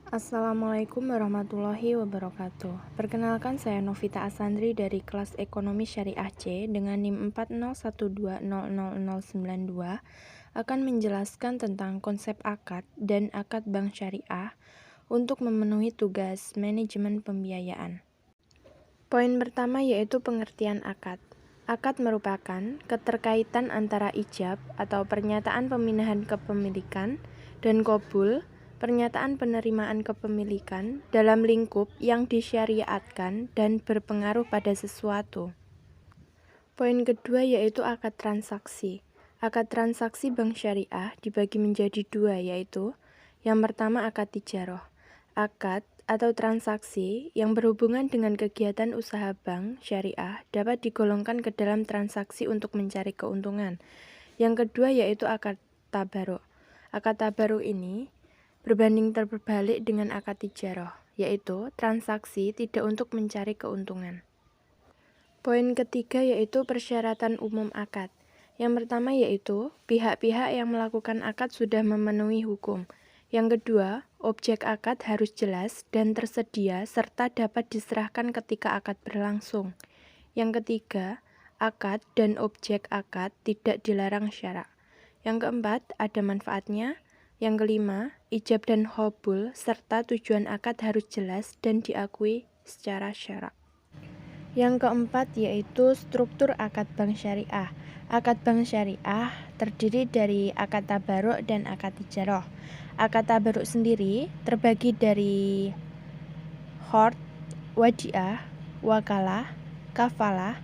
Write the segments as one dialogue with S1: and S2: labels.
S1: Assalamualaikum warahmatullahi wabarakatuh. Perkenalkan, saya Novita Asandri dari kelas Ekonomi Syariah C dengan NIM 4012000092 akan menjelaskan tentang konsep akad dan akad bank syariah untuk memenuhi tugas manajemen pembiayaan. Poin pertama yaitu pengertian akad. Akad merupakan keterkaitan antara ijab atau pernyataan pemindahan kepemilikan dan qabul, pernyataan penerimaan kepemilikan dalam lingkup yang disyariatkan dan berpengaruh pada sesuatu. Poin kedua yaitu akad transaksi. Akad transaksi bank syariah dibagi menjadi dua, yaitu yang pertama akad tijaroh. Akad atau transaksi yang berhubungan dengan kegiatan usaha bank syariah dapat digolongkan ke dalam transaksi untuk mencari keuntungan. Yang kedua yaitu akad tabaruk. Akad tabaruk ini berbanding terbalik dengan akad tijaroh, yaitu transaksi tidak untuk mencari keuntungan. Poin ketiga yaitu persyaratan umum akad. Yang pertama yaitu pihak-pihak yang melakukan akad sudah memenuhi hukum. Yang kedua, objek akad harus jelas dan tersedia serta dapat diserahkan ketika akad berlangsung. Yang ketiga, akad dan objek akad tidak dilarang syara'. Yang keempat, ada manfaatnya. Yang kelima, ijab dan qabul serta tujuan akad harus jelas dan diakui secara syara'. Yang keempat yaitu struktur akad bank syariah. Akad bank syariah terdiri dari akad tabaruk dan akad tijaroh. Akad tabaruk sendiri terbagi dari qard, wadiah, wakalah, kafalah,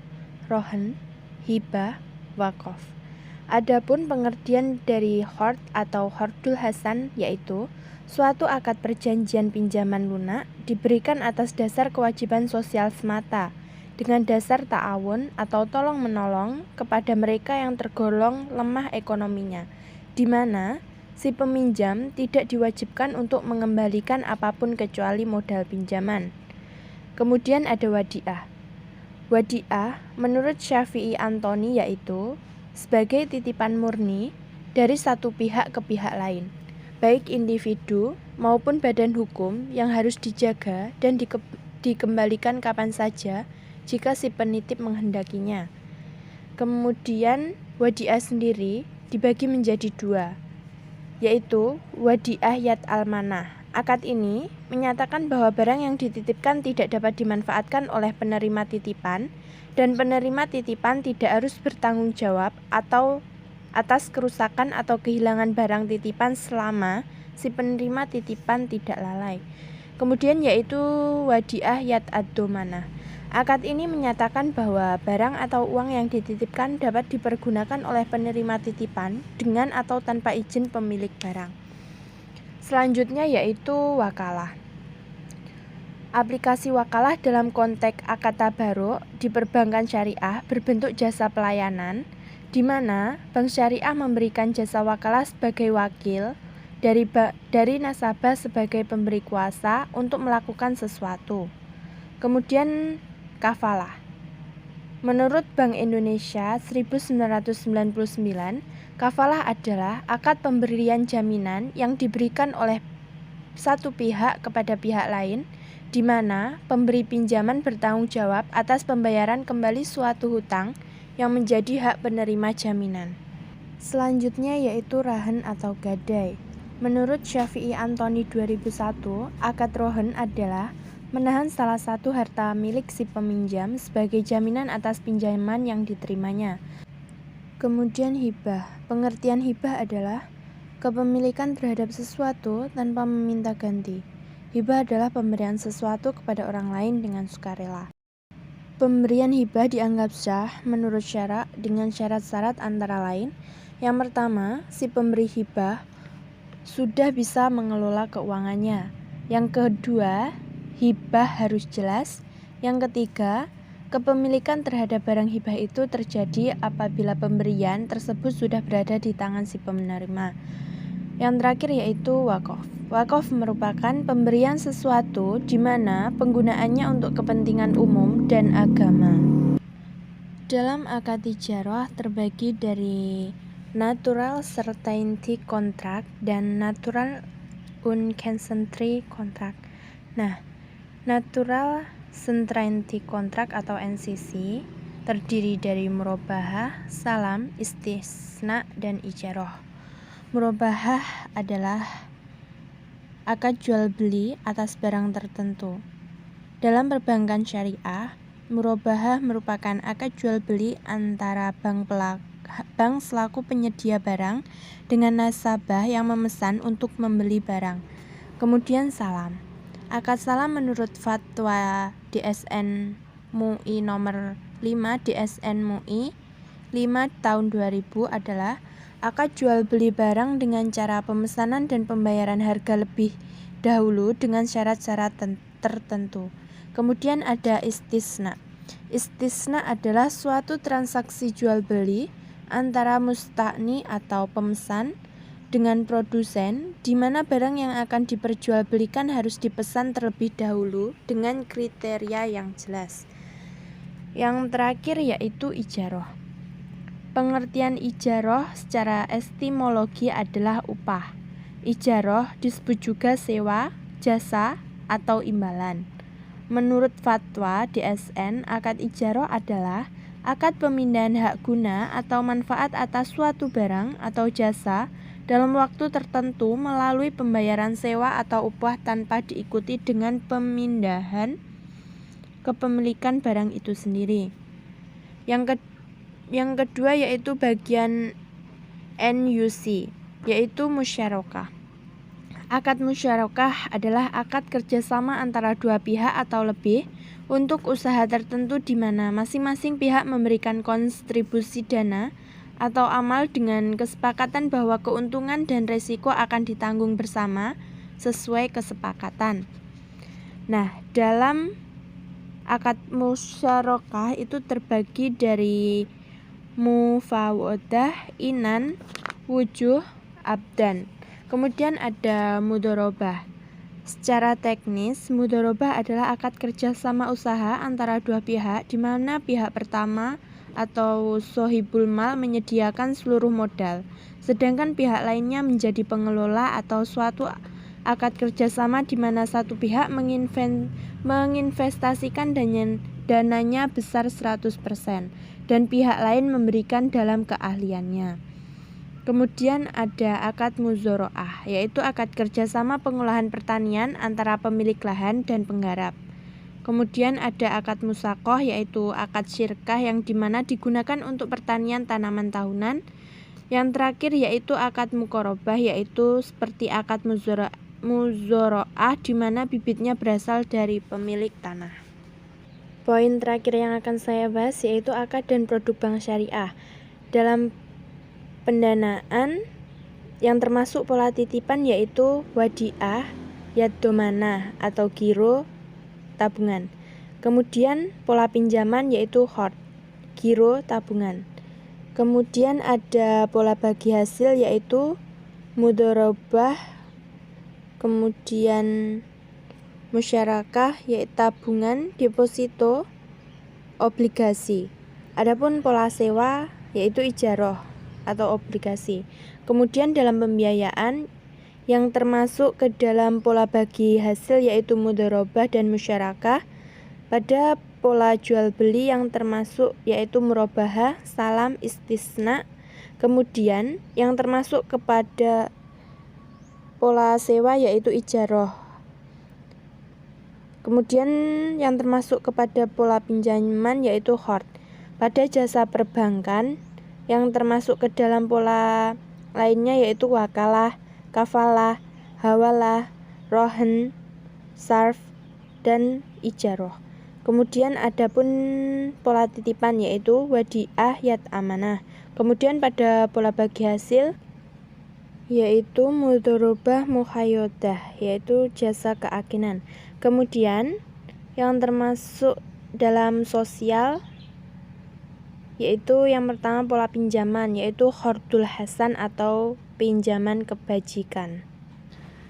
S1: rohen, hibah, wakaf. Adapun pengertian dari qard atau qardul hasan yaitu suatu akad perjanjian pinjaman lunak diberikan atas dasar kewajiban sosial semata dengan dasar ta'awun atau tolong-menolong kepada mereka yang tergolong lemah ekonominya, di mana si peminjam tidak diwajibkan untuk mengembalikan apapun kecuali modal pinjaman. Kemudian ada wadiah. Wadiah menurut Syafi'i Antoni yaitu sebagai titipan murni dari satu pihak ke pihak lain, baik individu maupun badan hukum yang harus dijaga dan dikembalikan kapan saja jika si penitip menghendakinya. Kemudian wadiah sendiri dibagi menjadi dua, yaitu wadiah yad al-manah. Akad ini menyatakan bahwa barang yang dititipkan tidak dapat dimanfaatkan oleh penerima titipan dan penerima titipan tidak harus bertanggung jawab atau atas kerusakan atau kehilangan barang titipan selama si penerima titipan tidak lalai. Kemudian yaitu wadiah yad ad-domanah. Akad ini menyatakan bahwa barang atau uang yang dititipkan dapat dipergunakan oleh penerima titipan dengan atau tanpa izin pemilik barang. Selanjutnya yaitu wakalah. Aplikasi wakalah dalam konteks akad tabaruk di perbankan syariah berbentuk jasa pelayanan, di mana bank syariah memberikan jasa wakalah sebagai wakil dari nasabah sebagai pemberi kuasa untuk melakukan sesuatu. Kemudian kafalah. Menurut Bank Indonesia 1999, kafalah adalah akad pemberian jaminan yang diberikan oleh satu pihak kepada pihak lain, di mana pemberi pinjaman bertanggung jawab atas pembayaran kembali suatu hutang yang menjadi hak penerima jaminan. Selanjutnya yaitu rahan atau gadai. Menurut Syafi'i Antoni 2001, akad rohen adalah menahan salah satu harta milik si peminjam sebagai jaminan atas pinjaman yang diterimanya. Kemudian hibah. Pengertian hibah adalah kepemilikan terhadap sesuatu tanpa meminta ganti. Hibah adalah pemberian sesuatu kepada orang lain dengan sukarela. Pemberian hibah dianggap sah menurut syara' dengan syarat-syarat antara lain. Yang pertama, si pemberi hibah sudah bisa mengelola keuangannya. Yang kedua, hibah harus jelas. Yang ketiga, kepemilikan terhadap barang hibah itu terjadi apabila pemberian tersebut sudah berada di tangan si penerima. Yang terakhir yaitu wakaf. Wakaf merupakan pemberian sesuatu di mana penggunaannya untuk kepentingan umum dan agama. Dalam akad tijarah terbagi dari natural certainty contract dan natural Unconsentry Contract. Nah, Natural Centranti Contract atau NCC terdiri dari murabahah, salam, istisna, dan ijaroh. Murabahah adalah akad jual beli atas barang tertentu. Dalam perbankan syariah, murabahah merupakan akad jual beli antara bank selaku penyedia barang dengan nasabah yang memesan untuk membeli barang. Kemudian salam. Akad salam menurut fatwa DSN MUI nomor 5 DSN MUI 5 tahun 2000 adalah akad jual beli barang dengan cara pemesanan dan pembayaran harga lebih dahulu dengan syarat-syarat tertentu. Kemudian ada istisna. Istisna adalah suatu transaksi jual beli antara musta'ni atau pemesan dengan produsen, di mana barang yang akan diperjualbelikan harus dipesan terlebih dahulu dengan kriteria yang jelas. Yang terakhir yaitu ijaroh. Pengertian ijaroh secara etimologi adalah upah. Ijaroh disebut juga sewa, jasa, atau imbalan. Menurut fatwa DSN, akad ijaroh adalah akad pemindahan hak guna atau manfaat atas suatu barang atau jasa dalam waktu tertentu melalui pembayaran sewa atau upah tanpa diikuti dengan pemindahan kepemilikan barang itu sendiri. Yang kedua yaitu bagian NUC, yaitu musyarakah. Akad musyarakah adalah akad kerjasama antara dua pihak atau lebih untuk usaha tertentu di mana masing-masing pihak memberikan kontribusi dana atau amal dengan kesepakatan bahwa keuntungan dan resiko akan ditanggung bersama sesuai kesepakatan. Nah, dalam akad musyarakah itu terbagi dari mufawadah, inan, wujuh, abdan. Kemudian ada mudharabah. Secara teknis, mudharabah adalah akad kerjasama usaha antara dua pihak di mana pihak pertama atau sohibul mal menyediakan seluruh modal, sedangkan pihak lainnya menjadi pengelola, atau suatu akad kerjasama di mana satu pihak menginvestasikan dananya besar 100% dan pihak lain memberikan dalam keahliannya. Kemudian ada akad muzoroah, yaitu akad kerjasama pengolahan pertanian antara pemilik lahan dan penggarap. Kemudian ada akad musakoh, yaitu akad syirkah yang dimana digunakan untuk pertanian tanaman tahunan. Yang terakhir yaitu akad mukorobah, yaitu seperti akad muzoroah di mana bibitnya berasal dari pemilik tanah. Poin terakhir yang akan saya bahas yaitu akad dan produk bank syariah. Dalam pendanaan yang termasuk pola titipan yaitu wadiah, yadomana atau giro, tabungan. Kemudian pola pinjaman yaitu hord, giro, tabungan. Kemudian ada pola bagi hasil yaitu mudharabah. Kemudian musyarakah yaitu tabungan, deposito, obligasi. Adapun pola sewa yaitu ijaroh atau obligasi. Kemudian dalam pembiayaan yang termasuk ke dalam pola bagi hasil yaitu mudharabah dan musyarakah. Pada pola jual beli yang termasuk yaitu murabahah, salam, istisna. Kemudian yang termasuk kepada pola sewa yaitu ijaroh. Kemudian yang termasuk kepada pola pinjaman yaitu hord. Pada jasa perbankan yang termasuk ke dalam pola lainnya yaitu wakalah, kafalah, hawalah, rohen, sarf, dan ijaroh. Kemudian adapun pola titipan yaitu wadiah, yat amanah. Kemudian pada pola bagi hasil yaitu mudharabah, muhayyadah, yaitu jasa keakinan. Kemudian yang termasuk dalam sosial yaitu yang pertama pola pinjaman yaitu qardul hasan atau pinjaman kebajikan.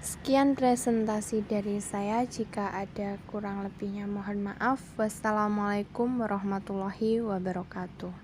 S1: Sekian presentasi dari saya, jika ada kurang lebihnya mohon maaf. Wassalamualaikum warahmatullahi wabarakatuh.